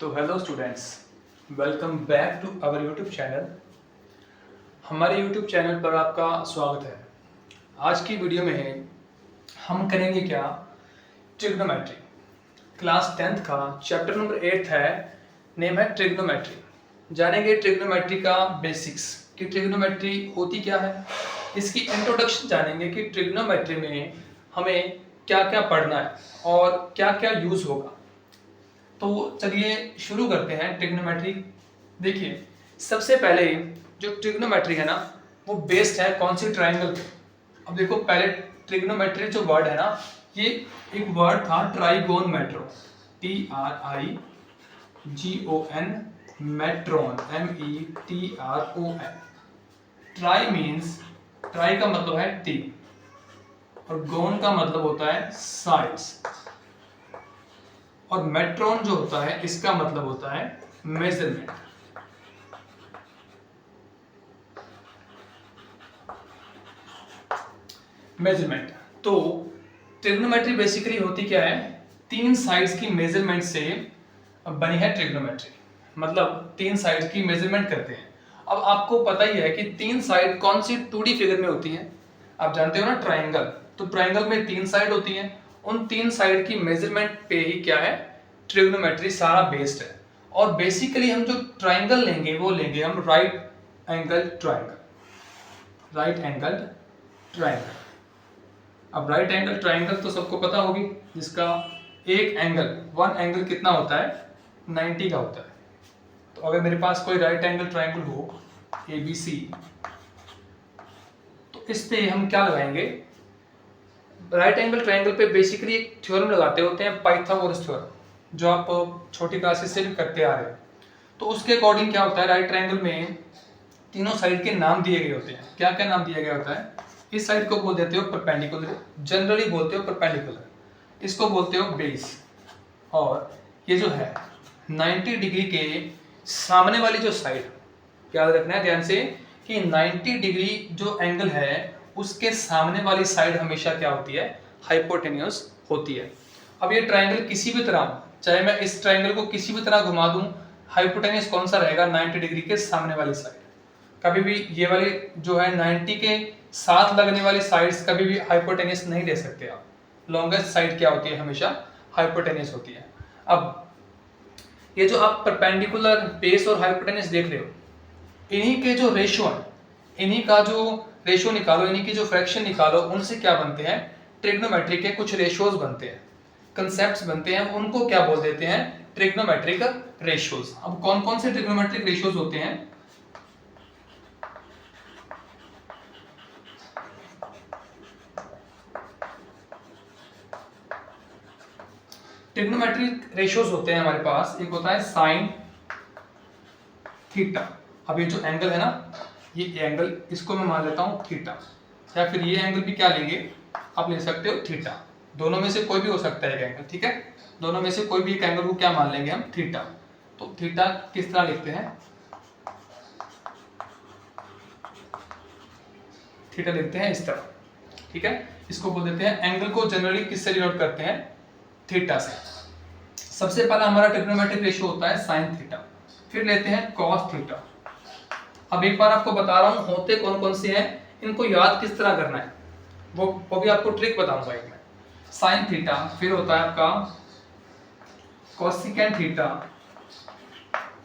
तो hello students, welcome back to our YouTube channel. हमारे YouTube channel पर आपका स्वागत है। आज की वीडियो में हम करेंगे क्या, ट्रिग्नोमेट्री। क्लास 10th का चैप्टर नंबर 8 है, नेम है ट्रिग्नोमेट्री। जानेंगे ट्रिग्नोमेट्री का बेसिक्स कि ट्रिग्नोमेट्री होती क्या है, इसकी इंट्रोडक्शन जानेंगे कि ट्रिग्नोमेट्री में हमें क्या क्या पढ़ना है और क्या क्या यूज़ होगा। तो चलिए शुरू करते हैं ट्रिग्नोमेट्री। देखिए, सबसे पहले जो ट्रिग्नोमेट्री है ना, वो बेस्ड है कौन सी ट्रायंगल पे। अब देखो, पहले ट्रिग्नोमेट्री जो वर्ड है ना, ये एक वर्ड था ट्राइगोनमेट्रो, TRIGON, matron, METRON। Try means, try का मतलब है तीन और गोन का मतलब होता है साइड्स, और मेट्रोन जो होता है इसका मतलब होता है मेजरमेंट। मेजरमेंट तो ट्रिग्नोमेट्री बेसिकली होती क्या है, तीन साइड्स की मेजरमेंट से बनी है ट्रिग्नोमेट्री। मतलब तीन साइड्स की मेजरमेंट करते हैं। अब आपको पता ही है कि तीन साइड कौन सी 2D फिगर में होती हैं। आप जानते हो ना, ट्रायंगल, तो ट्रायंगल में तीन साइड होती हैं। उन तीन साइड की मेजरमेंट पे ही क्या है, ट्रिग्नोमेट्री सारा बेस्ड है। और बेसिकली हम जो ट्रायंगल लेंगे वो लेंगे हम right angle triangle. Right angle triangle. अब राइट एंगल ट्रायंगल तो सबको पता होगी, जिसका एक एंगल, वन एंगल कितना होता है, 90 का होता है। तो अगर मेरे पास कोई राइट एंगल ट्रायंगल हो ABC, तो इस पे हम क्या लगाएंगे, राइट एंगल ट्रायंगल पे बेसिकली एक थ्योरम लगाते होते हैं, पाइथागोरस थ्योरम, जो आप छोटी क्लासेस से भी करते आ रहे हैं। तो उसके अकॉर्डिंग क्या होता है, राइट ट्रायंगल में तीनों साइड के नाम दिए गए होते हैं। क्या क्या नाम दिया गया होता है, इस साइड को बोल देते हो परपेंडिकुलर, जनरली बोलते हो परपेंडिकुलर, इसको बोलते हो बेस, और ये जो है 90 डिग्री के सामने वाली जो साइड, याद रखना है ध्यान से कि 90 डिग्री जो एंगल है उसके सामने वाली साइड हमेशा क्या होती है, हाइपोटेन्यूस होती है। अब ये ट्रायंगल किसी भी तरह, चाहे मैं इस ट्रायंगल को किसी भी तरह घुमा दूं, हाइपोटेन्यूस कौन सा रहेगा, 90 डिग्री के सामने वाली साइड। कभी भी ये वाली जो है 90 के साथ लगने वाली साइड्स कभी भी हाइपोटेन्यूस नहीं ले सकते आप। लॉन्गेस्ट साइड क्या होती है, हमेशा हाइपोटेन्यूस होती है। अब ये जो आप परपेंडिकुलर, बेस और हाइपोटेन्यूस देख रहे हो, इन्हीं के जो रेशियो है, इन्हीं का जो रेशियो निकालो, इन्हीं की जो फ्रैक्शन निकालो, उनसे क्या बनते हैं, ट्रिग्नोमेट्री के कुछ रेशियोज बनते हैं, कंसेप्ट्स बनते हैं। उनको क्या बोल देते हैं, ट्रिग्नोमेट्रिक रेशियोज। अब कौन कौन से ट्रिग्नोमेट्रिक रेशियोज होते हैं, ट्रिग्नोमेट्रिक रेशियोज होते हैं हमारे पास। एक होता है साइन थीटा। अब ये जो एंगल है ना, ये एंगल, इसको मैं मान लेता हूं थीटा, या फिर ये एंगल भी क्या लेंगे, आप ले सकते हो थीटा। दोनों में से कोई भी हो सकता है एक एंगल, ठीक है। दोनों में से कोई भी एक एंगल को क्या मान लेंगे हम, थीटा। तो थीटा किस तरह लिखते हैं, थीटा लिखते हैं इस तरह, ठीक है। इसको बोल देते हैं, एंगल को जनरली किससे डिनोट करते हैं, थीटा से। सबसे पहला हमारा ट्रिग्नोमेट्रिक रेशियो होता है साइन थीटा, फिर लेते हैं कॉस थीटा। अब एक बार आपको बता रहा हूं होते कौन कौन से हैं, इनको याद किस तरह करना है, वो भी आपको ट्रिक बताऊंगा एक मैं। साइन थीटा, फिर होता है आपका कोसिकेंट थीटा,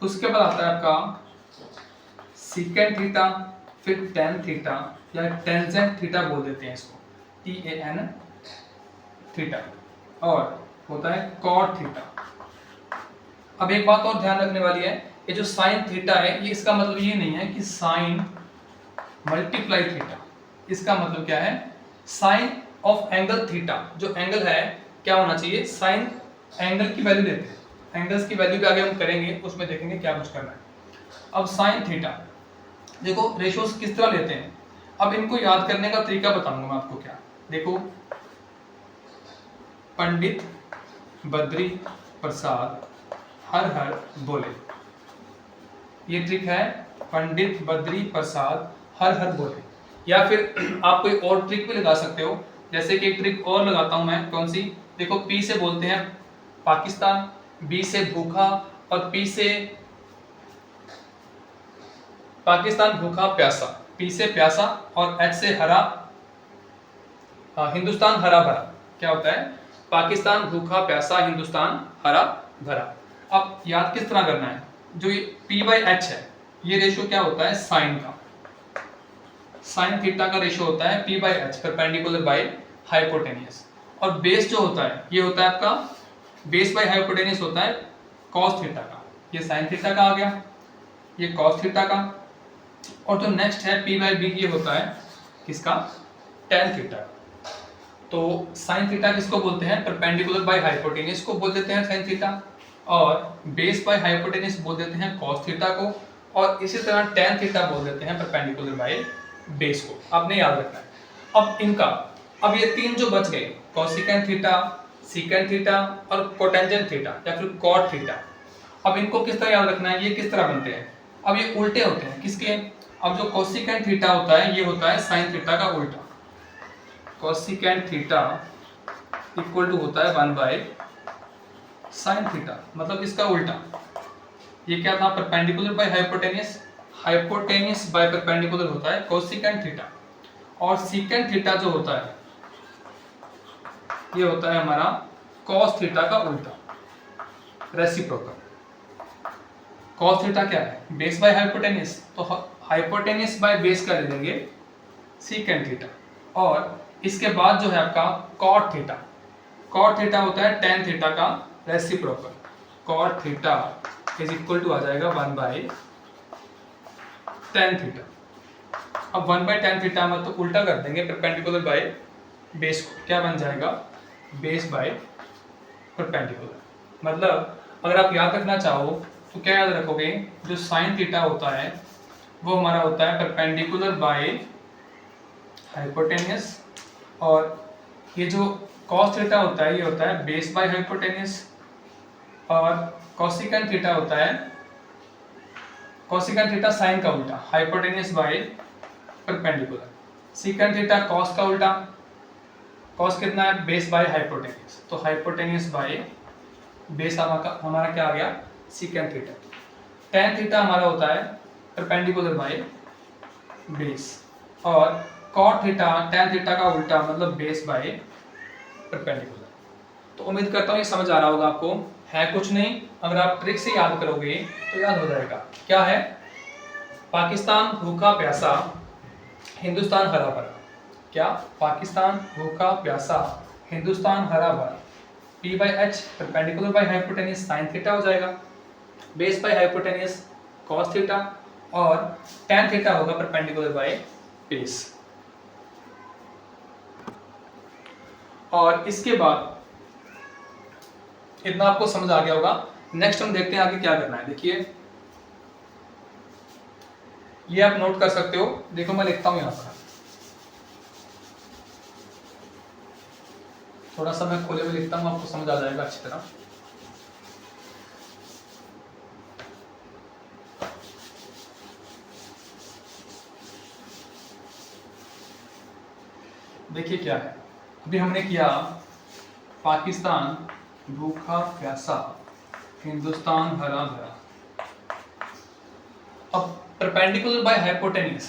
उसके बाद आता है आपका सीकेंट थीटा, फिर टेन थीटा या टेंजेंट थीटा बोल देते हैं इसको, TAN थीटा, और होता है कॉट थीटा। अब एक बात और ध्यान रखने वाली है, ये जो साइन थीटा है, ये इसका मतलब ये नहीं है कि साइन मल्टीप्लाई थीटा। इसका मतलब क्या है, साइन ऑफ एंगल थीटा, जो एंगल है क्या होना चाहिए, साइन एंगल की वैल्यू लेते हैं, एंगल्स की वैल्यू पे आगे हम करेंगे, उसमें देखेंगे क्या कुछ करना है। अब साइन थीटा, देखो रेशियोज किस तरह लेते हैं। अब इनको याद करने का तरीका बताऊंगा मैं आपको। क्या देखो, पंडित बद्री प्रसाद हर हर बोले, ये ट्रिक है, पंडित बद्री प्रसाद हर हर बोले। या फिर आप कोई और ट्रिक भी लगा सकते हो, जैसे कि एक ट्रिक और लगाता हूं मैं, कौन सी, देखो, P से बोलते हैं पाकिस्तान, B से भूखा और P से पाकिस्तान भूखा प्यासा, P से प्यासा और H से हरा, हिंदुस्तान हरा भरा। क्या होता है? पाकिस्तान भूखा प्यासा, हिंदुस्तान हरा भरा। अब याद किस तरह करना है? जो ये P/H है, ये रेशो क्या होता है? साइन का, साइन थीटा का रेशो होता है P/H, परपेंडिकुलर बाय हाइपोटेनियस। और बेस जो होता है ये होता है आपका, बेस बाय हाइपोटेनियस होता है कॉस थीटा का। ये साइन थीटा का आ गया, ये कॉस थीटा का। और जो नेक्स्ट है P/B, ये होता है किसका? टेन थीटा का। तो साइन थीटा किसको बोलते हैं? परपेंडिकुलर बाय हाइपोटेनियस को बोल देते हैं साइन थीटा, और बेस बाय हाइपोटेनियस बोल देते हैं कॉस थीटा को, और इसी तरह टेन थीटा बोल देते हैं परपेंडिकुलर बाय बेस को। आपने याद रखना है। अब इनका, अब ये तीन जो बच गए, कोसिकेंट थीटा, सीकेंट थीटा और कोटेंजेंट थीटा या फिर कॉट थीटा, अब इनको किस तरह याद रखना है? ये किस तरह बनते हैं? अब ये उल्टे होते हैं किसके? अब जो कोसिकेंट थीटा होता है ये होता है साइन थीटा का उल्टा। कोसिकेंट थीटा इक्वल टू होता है 1 बाय साइन थीटा, मतलब इसका उल्टा। ये क्या था? Perpendicular by hypotenuse, hypotenuse by perpendicular होता है कोसिकेंट थीटा। और सीकेंट थीटा जो होता है ये होता है हमारा कॉस थीटा का उल्टा, रेसिप्रोकल। कॉस थीटा क्या है? बेस बाय हाइपोटेनियस, तो हाइपोटेनियस बाय बेस का ले लेंगे सीकेंट थीटा। और इसके बाद जो है आपका कॉट थीटा, कॉट थीटा होता है टेन थीटा का reciprocal. Cot theta is equal to आ जाएगा 1 बाय टेन थीटा। अब 1 बाय टेन थीटा में तो उल्टा कर देंगे परपेंडिकुलर बाय बेस को, क्या बन जाएगा? Base by perpendicular. मतलब अगर आप याद रखना चाहो तो क्या याद रखोगे? जो साइन थीटा होता है वो हमारा होता है परपेंडिकुलर बाय हाइपोटेनियस, और ये जो कॉस थीटा होता है ये होता है बेस बाय हाइपोटेनियस, और कोसिकेंट थीटा होता है, कोसिकेंट थीटा साइन का उल्टा, hypotenuse by perpendicular. Secant theta cos का उल्टा, कॉस कितना है? बेस बाय हाइपोटेनियस, तो हाइपोटेनियस बाय बेस हमारा क्या आ गया? Secant theta. टेन थीटा हमारा होता है परपेंडिकुलर बाय बेस, और कॉट थीटा टेन थीटा का उल्टा, मतलब बेस बाय परपेंडिकुलर। तो उम्मीद करता हूँ ये समझ आ रहा होगा आपको। है कुछ नहीं, अगर आप ट्रिक से याद करोगे तो याद हो जाएगा। क्या है? पाकिस्तान भूखा प्यासा, हिंदुस्तान हरा भरा। क्या? पाकिस्तान भूखा प्यासा, हिंदुस्तान हरा भरा। P/H perpendicular by hypotenuse sine theta हो जाएगा, base by hypotenuse cos theta, और टेन थीटा होगा परपेंडिकुलर बाय बेस। और इसके बाद इतना आपको समझ आ गया होगा। नेक्स्ट हम देखते हैं आगे क्या करना है। देखिए ये आप नोट कर सकते हो, देखो मैं लिखता हूं यहां पर, थोड़ा सा मैं खोले में लिखता हूं, आपको समझ आ जाएगा अच्छी तरह। देखिए क्या है, अभी हमने किया पाकिस्तान भूखा प्यासा, हिंदुस्तान हरा भरा। अब परपेंडिकुलर बाय हाइपोटेनियस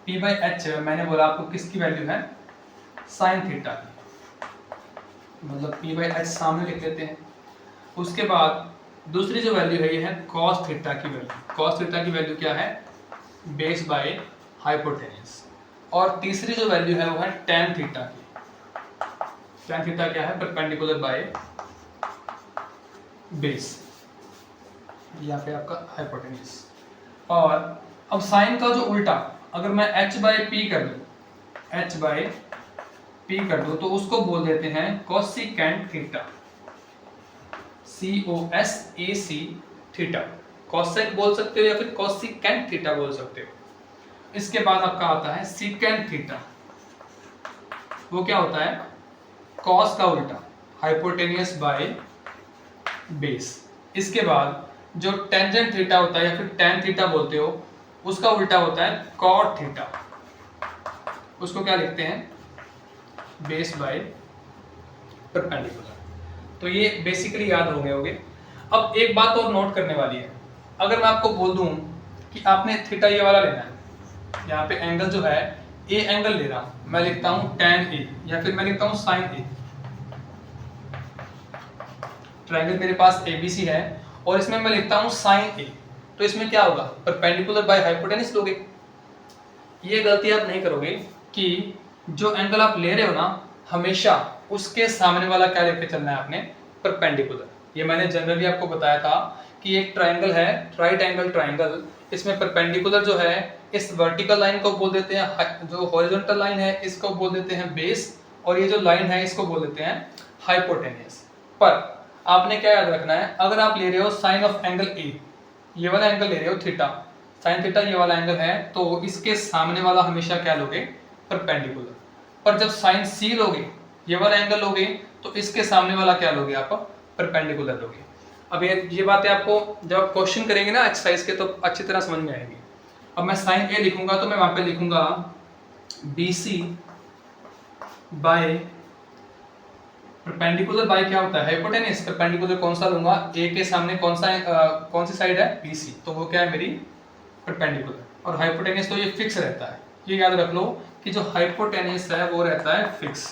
P/H मैंने बोला आपको किसकी वैल्यू है? साइन थीटा की, मतलब P/H सामने लिख लेते हैं। उसके बाद दूसरी जो वैल्यू है ये है कॉस थीटा की वैल्यू। कॉस थीटा की वैल्यू क्या है? Base by hypotenuse. और तीसरी जो वैल्यू है वो है टेन थीटा की। टेन थीटा क्या है? परपेंडिकुलर बाय बेस, यहाँ पे आपका हाइपोटेनियस। और अब साइन का जो उल्टा, अगर मैं H/P कर दूं, H/P कर दूं तो उसको बोल देते हैं cosecant theta, COSAC theta. Cosec बोल सकते हो या फिर कोसिकेंट थीटा बोल सकते हो। इसके बाद आपका आता है सीकेंट थीटा, वो क्या होता है? कॉस का उल्टा, हाइपोटेनियस बाय बेस। इसके बाद जो टेंजेंट थीटा होता है या फिर टेन थीटा बोलते हो, उसका उल्टा होता है कॉट थीटा, उसको क्या लिखते हैं? Base by perpendicular. तो ये बेसिकली याद हो गए होंगे। अब एक बात और नोट करने वाली है, अगर मैं आपको बोल दूं कि आपने थीटा ये वाला लेना है, यहाँ पे एंगल जो है ए एंगल ले रहा हूं, मैं लिखता हूं tan ए या फिर मैं लिखता हूं sin ए। ट्रायंगल मेरे पास ABC है और इसमें मैं लिखता हूं sin ए, तो इसमें क्या होगा, परपेंडिकुलर बाय हाइपोटेनस लोगे। ये गलती आप नहीं करोगे कि जो एंगल आप ले रहे हो ना, हमेशा उसके सामने वाला क्या लेके चलना है आपने, परपेंडिकुलर। ये मैंने जनरली आपको बताया था कि एक ट्रायंगल है, राइट एंगल ट्रायंगल, इसमें परपेंडिकुलर जो है इस वर्टिकल लाइन को बोल देते हैं, जो हॉरिजॉन्टल लाइन है इसको बोल देते हैं बेस, और ये जो लाइन है इसको बोल देते हैं हाइपोटेनस। पर आपने क्या याद रखना है, अगर आप ले रहे हो साइन ऑफ एंगल ए, ये वाला एंगल ले रहे हो थीटा, साइन थीटा ये वाला एंगल है, तो इसके सामने वाला हमेशा क्या लोगे, परपेंडिकुलर। पर जब साइन सी लोगे, ये वाला एंगल लोगे, तो इसके सामने वाला क्या लोगे आप, परपेंडिकुलर लोगे। अब ये बातें आपको जब आप क्वेश्चन करेंगे ना एक्सरसाइज के, तो अच्छी तरह समझ में आएगी। अब मैं साइन ए लिखूंगा तो मैं वहां पे लिखूंगा BC बाय परपेंडिकुलर बाय क्या होता है, हाइपोटेनस। परपेंडिकुलर कौन सा लूंगा, ए के सामने कौन सी साइड है, BC, तो वो क्या है मेरी परपेंडिकुलर। और हाइपोटेनस तो ये फिक्स रहता है, ये याद रख लो कि जो हाइपोटेनस है वो रहता है फिक्स,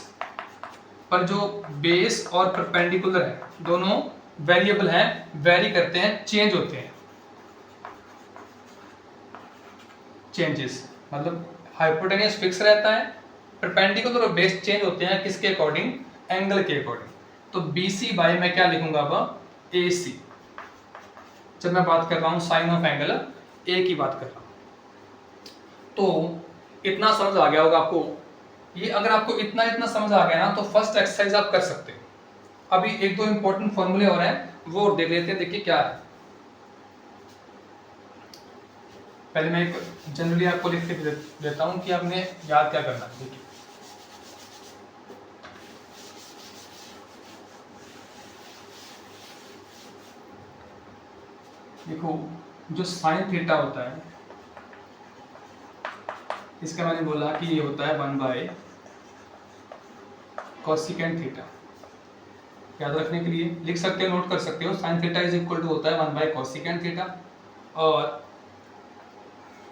पर जो बेस और परपेंडिकुलर है दोनों वेरिएबल हैं, वेरी करते हैं, चेंज होते हैं। चेंजेस मतलब हाइपोटेनस फिक्स रहता है, परपेंडिकुलर और बेस चेंज होते हैं, किसके अकॉर्डिंग, एंगल के अकॉर्डिंग। तो BC बाय मैं क्या लिखूंगा अब, AC, जब मैं बात कर रहा हूं साइन ऑफ एंगल ए की बात कर रहा हूं। तो इतना समझ आ गया होगा आपको। ये अगर आपको इतना समझ आ गया ना, तो फर्स्ट एक्सरसाइज आप कर सकते हो। अभी एक दो इंपॉर्टेंट फॉर्मूले और हैं, वो और देख लेते हैं, देखिए क्या है। पहले मैं एक जनरली आपको लिख के देता हूं कि आपने याद क्या करना है। देखिए देखो, जो साइन थीटा होता है इसका मैंने बोला कि ये होता है 1 बाय कोसिकेंट थीटा। याद रखने के लिए लिख सकते हो, नोट कर सकते हो, sine theta is equal to होता है 1 बाय कोसिकेंट थीटा, और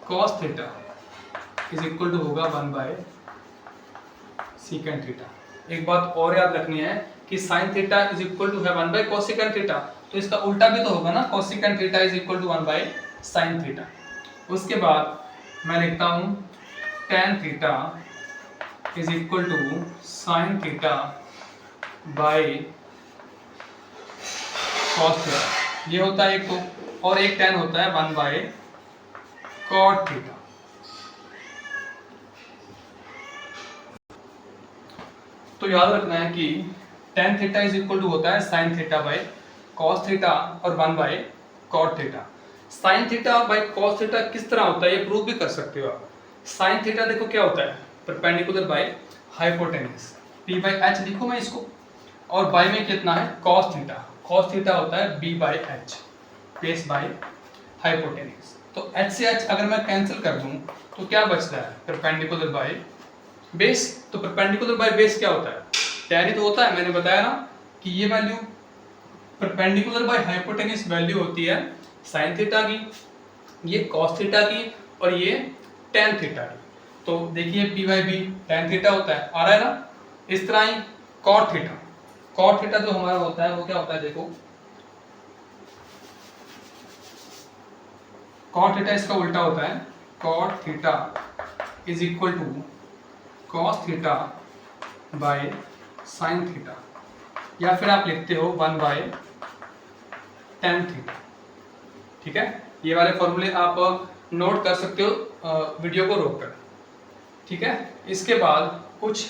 cos theta is equal to होगा 1 बाय सीकेंट थीटा। एक बात और याद रखनी है कि sine theta is equal to है 1 बाय कोसिकेंट थीटा, तो इसका उल्टा भी तो होगा ना, cosecant theta is equal to 1 by sine theta. उसके बाद मैं लिखता हूं tan theta is equal to sine theta by cos theta, ये होता है एक तो, और एक tan होता है 1 बाय कॉट थीटा। तो याद रखना है कि tan theta is equal to होता है sine theta by cos theta और 1 by cot theta. Sine theta by cos theta किस तरह होता है, ये प्रूव भी कर सकते हो आप। साइन थीटा देखो क्या होता है, perpendicular by hypotenuse, P by H लिखो मैं इसको, और बाय में कितना है, कॉस थीटा। कॉस थीटा होता है B by H, base by hypotenuse. तो H से H अगर मैं कैंसिल कर दूं तो क्या बचता है, परपेंडिकुलर बाय बेस। तो परपेंडिकुलर बाय बेस क्या होता है, tan ही तो होता है। मैंने बताया ना कि ये value perpendicular by hypotenuse value होती है साइन थीटा की, ये कॉस थीटा की, और ये tan थीटा की। तो देखिए P by B tan theta होता है, आ रहा है ना। इस तरह ही cot थीटा, cot थीटा जो हमारा होता है वो क्या होता है, देखो cot थीटा इसका उल्टा होता है, cot theta is equal to cos theta by sin theta, या फिर आप लिखते हो 1 बाय tan थीटा। ठीक है, ये वाले फॉर्मूले आप नोट कर सकते हो वीडियो को रोककर। ठीक है, इसके बाद कुछ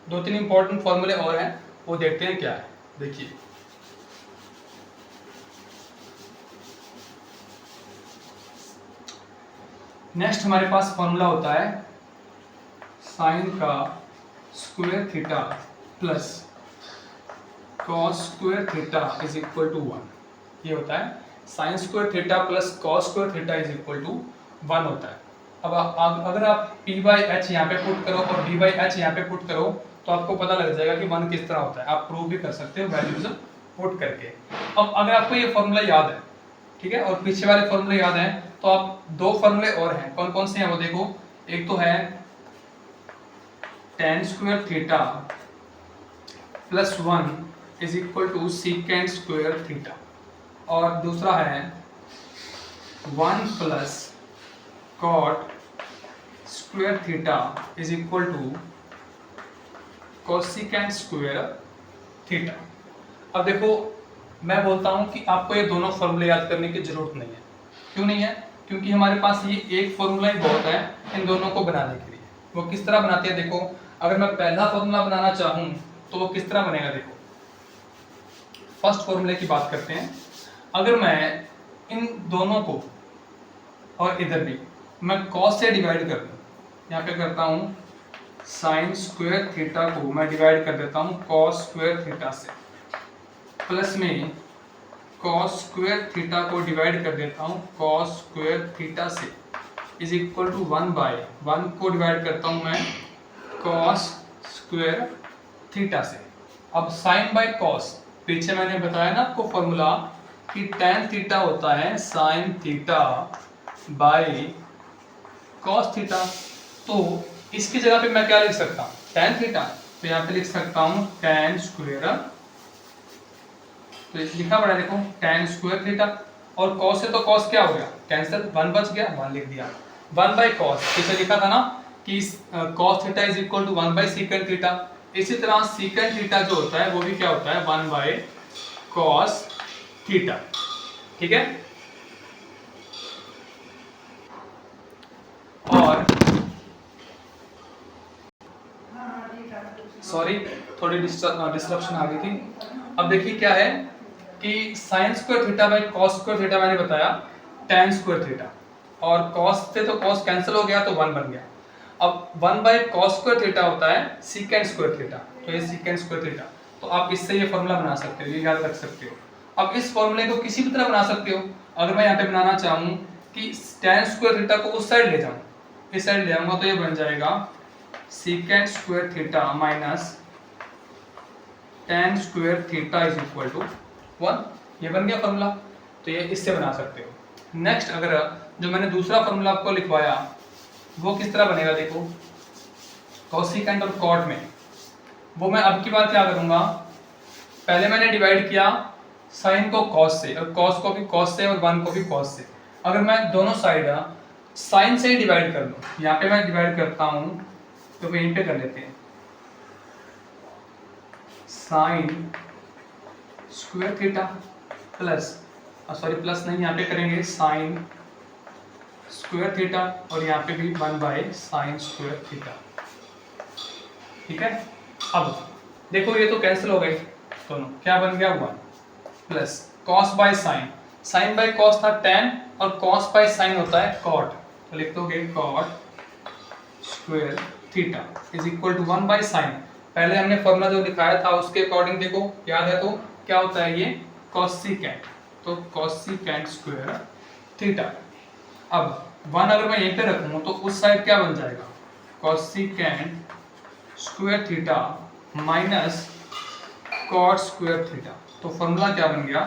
2-3 इंपॉर्टेंट फॉर्मूले और हैं, वो देखते हैं क्या है। देखिए नेक्स्ट हमारे पास फॉर्मूला होता है साइन का square theta plus cos square theta is equal to 1। ये होता है sine square theta plus cos square theta is equal to 1 होता है। अब अगर आप P बाई एच यहाँ पे पुट करो और D बाई एच यहाँ पे पुट करो, तो आपको पता लग जाएगा कि 1 किस तरह होता है। आप प्रूव भी कर सकते हो वैल्यूज पुट करके। अब अगर आपको ये फॉर्मूला याद है, ठीक है, और पीछे वाले फॉर्मूले याद हैं, तो आप दो फॉर्मूले और हैं, कौन कौन से हैं वो देखो। एक तो है tan square theta plus 1 is equal to secant square theta, और दूसरा है 1 plus cot square theta is equal to cosecant square theta. अब देखो, मैं बोलता हूं कि आपको ये दोनों फॉर्मूले याद करने की जरूरत नहीं है। क्यों नहीं है? क्योंकि हमारे पास ये एक फॉर्मूला ही बहुत है इन दोनों को बनाने के लिए। वो किस तरह बनाते हैं देखो, अगर मैं पहला फॉर्मूला बनाना चाहूं तो वो किस तरह बनेगा देखो। फर्स्ट फॉर्मूले की बात करते हैं। अगर मैं इन दोनों को और इधर भी मैं कॉस से डिवाइड कर दूं, यहाँ पे करता हूँ साइन स्क्वायर थीटा को मैं डिवाइड कर देता हूँ कॉस स्क्वायर थीटा से, प्लस में कॉस स्क्वायर थीटा को डिवाइड कर देता हूँ कॉस स्क्वायर थीटा से, इज इक्वल टू 1/1 को डिवाइड करता हूँ मैं कॉस स्क्वायर थीटा से। अब साइन बाय कॉस, पीछे मैंने बताया ना आपको फॉर्मूला कि tan थीटा होता है sine theta by cos theta. तो इसकी जगह पे मैं क्या लिख सकता हूँ, tan थीटा, तो यहाँ पे लिख सकता हूँ tan स्क्वायर, तो लिखा पड़ा देखो tan स्क्वायर थीटा, और cos से तो cos क्या हो गया, कैंसिल, 1 बच गया, 1 लिख दिया। 1/cos, जैसे लिखा था ना कि cos theta is equal to 1/secant theta, इसी तरह secant थीटा जो होता है वो भी क्या होता है 1/cos थीटा। ठीक है, और सॉरी थोड़ी डिस्ट्रप्शन आ गई थी। अब देखिए क्या है कि sign square theta by cos square theta मैंने बताया tan स्क्वायर थीटा, और cos से तो cos कैंसिल हो गया तो 1 बन गया। अब 1/cos स्क्वायर थीटा होता है secant स्क्वायर थीटा, तो ये secant स्क्वायर थीटा, तो आप इससे ये फॉर्मूला बना सकते हो, ये याद रख सकते हो। अब इस फॉर्मूले को किसी भी तरह बना सकते हो। अगर मैं यहाँ पे बनाना चाहूँ कि tan स्क्वायर थीटा को उस साइड ले जाऊँ, इस साइड ले आऊंगा, तो ये बन जाएगा secant square theta minus tan square theta is equal to 1। ये बन गया फॉर्मूला, तो ये इससे बना सकते हो। नेक्स्ट, अगर जो मैंने दूसरा फॉर्मूला आपको लिखवाया वो किस तरह बनेगा देखो, कोसिकेंट और कॉट में, वो मैं अब की बार क्या करूंगा, पहले मैंने डिवाइड किया साइन को कॉस से, और कॉस को भी कॉस से, और 1 को भी कॉस से। अगर मैं दोनों साइड साइन से ही डिवाइड कर लूँ, यहाँ पे मैं डिवाइड करता हूँ, तो यहीं पे कर लेते हैं sine square theta plus, sorry plus नहीं, यहाँ पे करेंगे साइन स्क्वायर थीटा, और यहाँ पे भी 1/sin स्क्वायर थीटा। ठीक है, अब देखो ये तो कैंसिल हो गए दोनों, क्या बन गया 1 plus cos by sine, sine by cos था tan, और cos बाय साइन होता है cot, तो लिख दोगे cot square theta is equal to 1/sin। पहले हमने फॉर्मूला जो दिखाया था उसके अकॉर्डिंग देखो, याद है तो क्या होता है ये कोसिकेंट, तो कोसिकेंट स्क्वायर थीटा। अब 1 अगर मैं यहीं पे रखूं तो उस साइड क्या बन जाएगा, cosecant square theta minus cot square theta. तो फॉर्मूला क्या बन गया,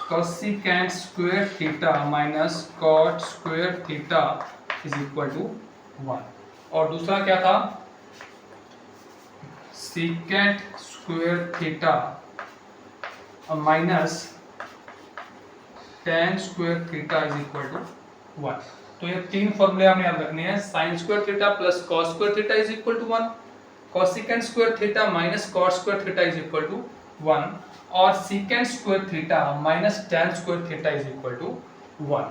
cosecant square theta minus cot square theta is equal to 1। और दूसरा क्या था, secant square theta minus tan square theta is equal to 1। तो ये तीन फॉर्मूले आपने याद रखने हैं, sine square theta plus cos square theta is equal to 1, cosecant square theta minus cot square theta is equal to 1, और secant square theta minus tan square theta is equal to 1।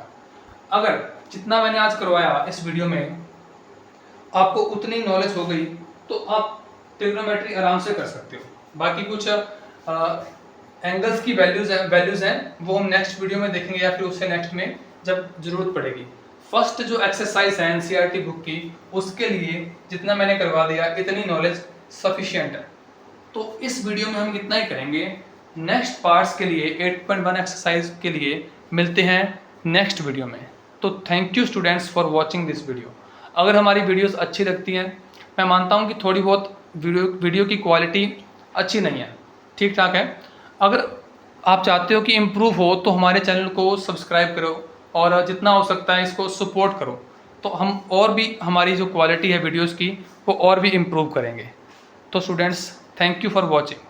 अगर जितना मैंने आज करवाया इस वीडियो में आपको उतनी नॉलेज हो गई तो आप ट्रिग्नोमेट्री आराम से कर सकते हो। बाकी कुछ एंगल्स की वैल्यूज हैं वो हम नेक्स्ट वीडियो में देखेंगे, या फिर उससे नेक्स्ट में जब जरूरत पड़ेगी। फर्स्ट जो एक्सरसाइज है एनसीईआरटी बुक की, उसके लिए जितना मैंने करवा दिया इतनी नॉलेज सफिशिएंट है। तो इस वीडियो में हम इतना ही करेंगे। नेक्स्ट पार्ट्स के लिए 8.1 एक्सरसाइज के लिए मिलते हैं नेक्स्ट वीडियो में। तो thank you students for watching this video. अगर हमारी वीडियोस अच्छी लगती हैं, मैं मानता हूं कि थोड़ी बहुत वीडियो की क्वालिटी अच्छी नहीं है, ठीक ठाक है। अगर आप चाहते हो कि इम्प्रूव हो तो हमारे चैनल को सब्सक्राइब करो और जितना हो सकता है इसको सपोर्ट करो, तो हम और भी हमारी जो क्वालिटी है वीडियोस की वो और भी इम्प्रूव करेंगे। तो students, thank you for watching.